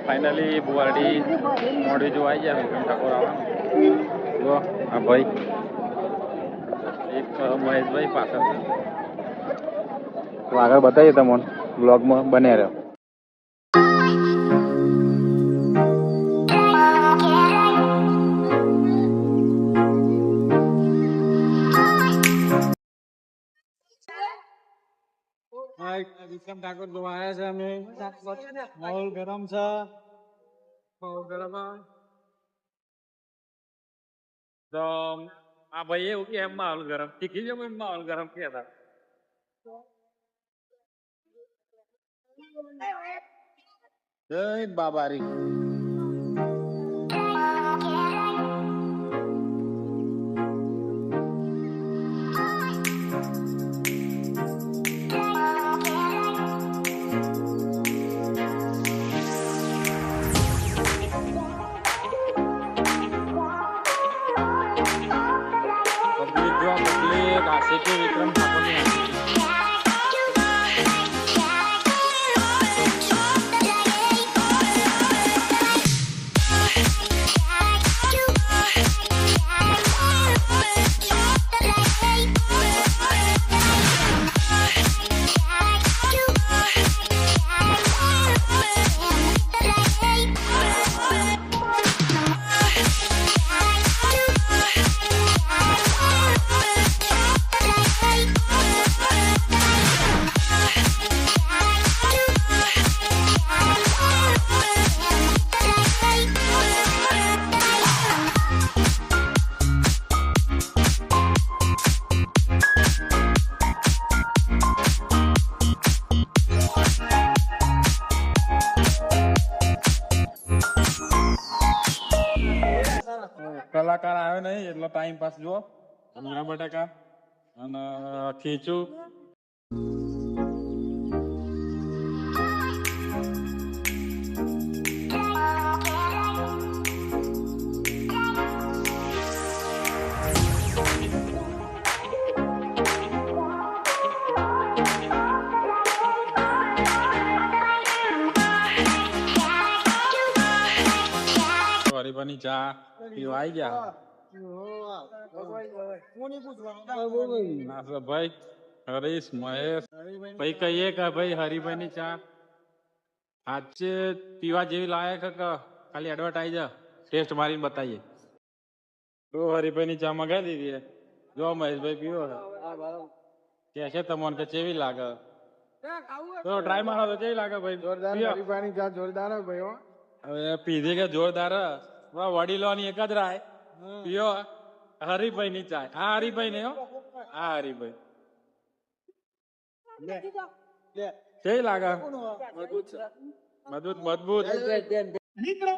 Finally બુવારડી મોડી જો આવી ગયા વિક્રમ ઠાકોર આવવાનું જો આ ભાઈ એક મહેશભાઈ પાછળ છે તો આગળ બતાવીએ તમને બ્લોગમાં બન્યા રહ્યો. વિક્રમ ઠાકોર જોવા આવ્યા છે અમે. માહોલ ગરમ છે. માહોલ ગરમ તો આ ભાઈ એવું કે એમ માહોલ ગરમ શીખી જાવ એમ માહોલ ગરમ કહેતા. જય બાબારી. વિક્રમ ઠાકોર કલાકાર આવે નહીં એટલો ટાઈમ પાસ જુઓ. રીંગણા બટાકા અને ખીચું. હરીફાની ચા પીવા આવી ગયા. ભાઈ હરીશ મહેશ ભાઈ કહીએ કે ભાઈ હરીભાઈ ની ચા આજે પીવા જેવી લાયક ખાલી એડવર્ટાઈઝ ટેસ્ટ મારીને બતાવીએ તો હરીભાઈ ની ચા મગાવી દીધી. જો મહેશભાઈ પીવો કે છે તમને કે કેવી લાગે તો ટ્રાય મારો તો કેવી લાગે ભાઈ. હરીભાઈ ની ચા જોરદાર ભાઈ. હવે પીધી કે જોરદાર વડીલો ની એક જ રાય પીઓ હરીભાઈ ની ચાય. હા હરીભાઈ ને હા હરીભાઈ કેવી લાગે? મજબૂત મજબૂત. નીકળો